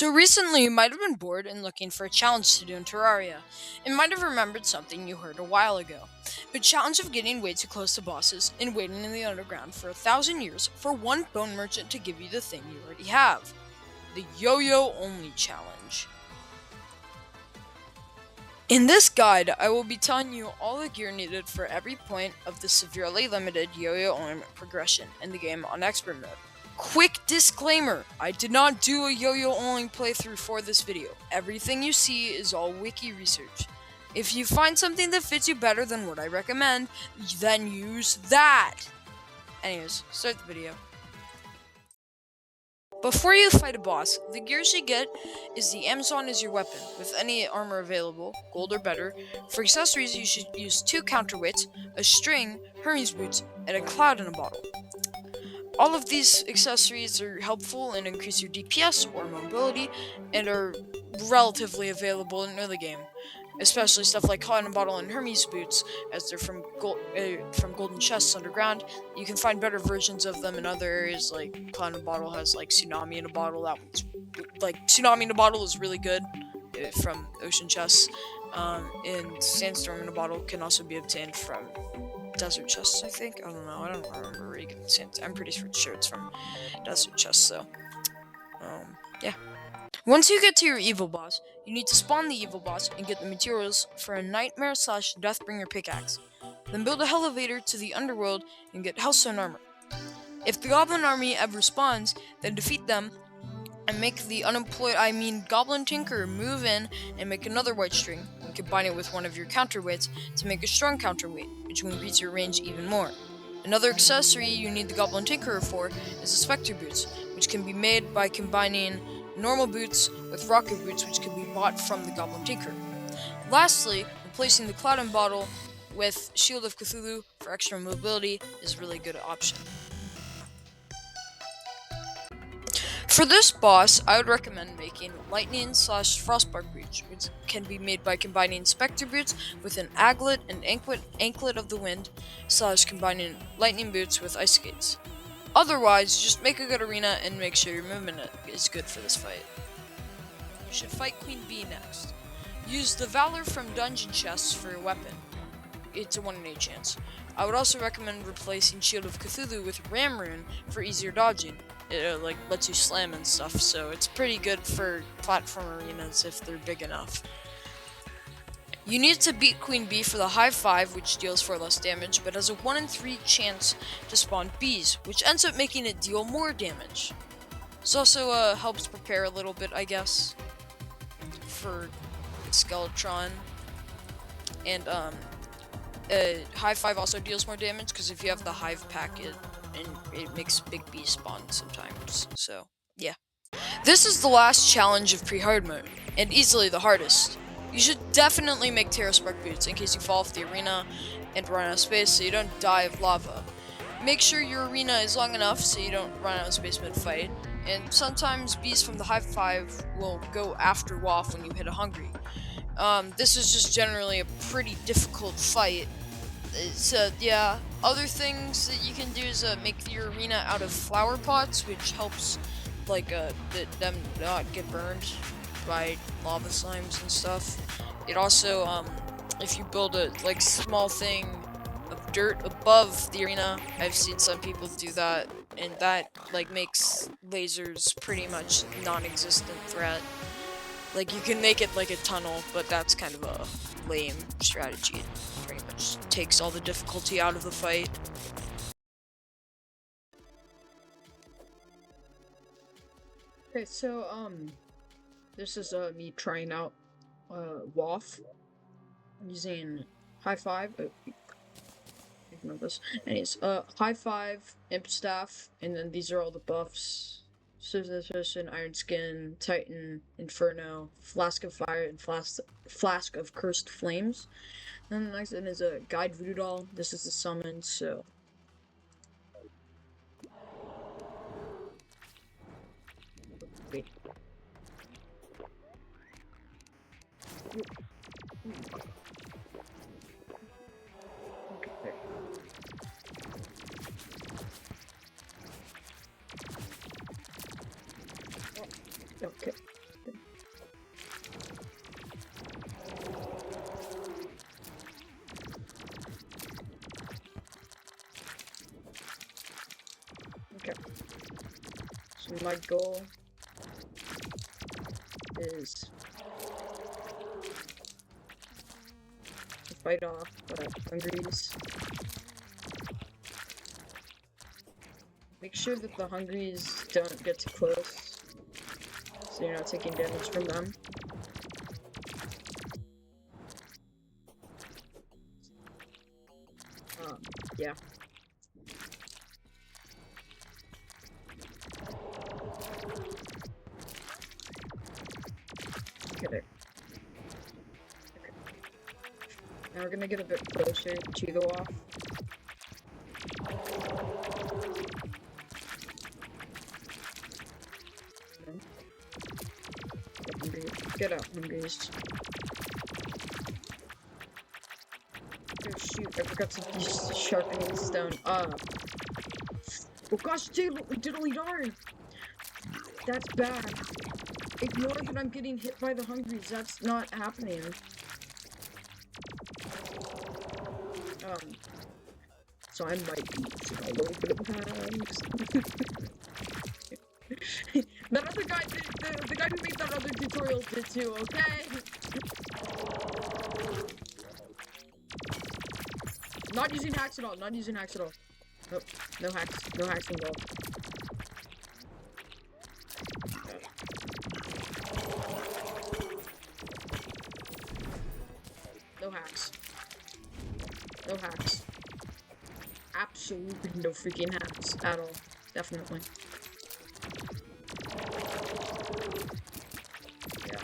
So recently, you might have been bored and looking for a challenge to do in Terraria, and might have remembered something you heard a while ago. A challenge of getting way too close to bosses and waiting in the underground for 1,000 years for one bone merchant to give you the thing you already have. The Yo-yo only challenge. In this guide, I will be telling you all the gear needed for every point of the severely limited yo-yo ornament progression in the game on expert mode. Quick disclaimer, I did not do a yo-yo only playthrough for this video. Everything you see is all wiki research. If you find something that fits you better than what I recommend, then use that! Anyways, start the video. Before you fight a boss, the gears you get is the Amazon as your weapon, with any armor available, gold or better. For accessories, you should use 2 counterweights, a string, Hermes boots, and a cloud in a bottle. All of these accessories are helpful and increase your DPS or mobility, and are relatively available in early game. Especially stuff like Cloud in a Bottle and Hermes boots, as they're from golden chests underground. You can find better versions of them in other areas, like Cloud in a Bottle has like Tsunami in a Bottle. That one's Tsunami in a Bottle is really good from ocean chests. And Sandstorm in a Bottle can also be obtained from desert chests, I think. I don't know. I don't remember where you get Sandstorm. I'm pretty sure it's from desert chests, so yeah. Once you get to your evil boss, you need to spawn the evil boss and get the materials for a nightmare/deathbringer pickaxe. Then build a elevator to the underworld and get hellstone armor. If the goblin army ever spawns, then defeat them and make the goblin tinker move in and make another white string and combine it with one of your counterweights to make a strong counterweight, which will increase your range even more. Another accessory you need the goblin tinkerer for is the specter boots, which can be made by combining normal boots with rocket boots, which can be bought from the goblin tinker. Lastly, replacing the cloud and bottle with Shield of Cthulhu for extra mobility is a really good option. For this boss, I would recommend making lightning/frostbark boots, which can be made by combining specter boots with an aglet and anklet of the wind, combining lightning boots with ice skates. Otherwise, just make a good arena and make sure your movement is good for this fight. You should fight Queen Bee next. Use the Valor from dungeon chests for your weapon. It's a 1 in 8 chance. I would also recommend replacing Shield of Cthulhu with Ram Rune for easier dodging. It lets you slam and stuff, so it's pretty good for platform arenas if they're big enough. You need to beat Queen Bee for the high 5, which deals 4 less damage, but has a 1 in 3 chance to spawn bees, which ends up making it deal more damage. This also helps prepare a little bit, I guess, for Skeletron. And high 5 also deals more damage, because if you have the hive packet, it makes big bees spawn sometimes, so yeah. This is the last challenge of pre-hard mode, and easily the hardest. You should definitely make Terraspark boots in case you fall off the arena and run out of space so you don't die of lava. Make sure your arena is long enough so you don't run out of space mid-fight, and sometimes bees from the Hive 5 will go after WAF when you hit a hungry. This is just generally a pretty difficult fight. So yeah, other things that you can do is make your arena out of flower pots, which helps them not get burned by lava slimes and stuff. It also, if you build a small thing of dirt above the arena, I've seen some people do that, and that makes lasers pretty much non-existent threat. You can make it like a tunnel, but that's kind of a lame strategy. It pretty much takes all the difficulty out of the fight. Okay, so, this is, me trying out, WAF, using high 5, ignore this, anyways, high 5, imp staff, and then these are all the buffs: Scissor, Iron Skin, Titan, Inferno, Flask of Fire, and Flask of Cursed Flames. And the next one is a Guide Voodoo Doll. This is the summon, so wait. Okay. Okay. my goal is to fight off hungries. Make sure that the hungries don't get too close, so you're not taking damage from them. Yeah. Okay, there. Okay. Now we're gonna get a bit closer to the wall. Get out, hungries. Oh shoot, I forgot to use the sharpening stone. Oh gosh, diddly darn! That's bad. Ignore that I'm getting hit by the hungries. That's not happening. So I might be using a little bit of hacks. That other guy, the guy who made that other tutorial did too, okay? Not using hacks at all, not using hacks at all. Nope, no hacks involved. No hacks. No hacks. Absolutely no freaking hacks at all. Definitely. Yeah.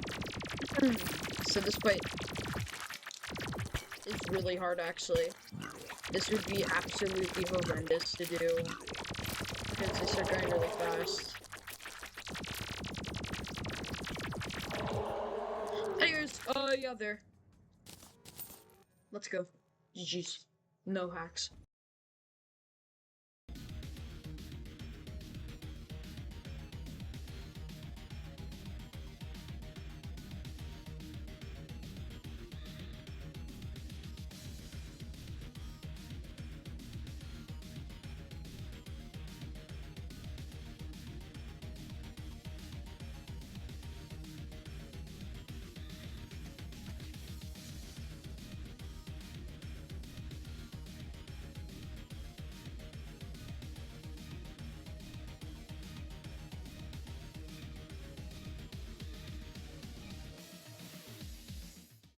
So this fight is really hard, actually. This would be absolutely horrendous to do, because they start going really fast. Anyways, yeah, there. Let's go. GG's. No hacks.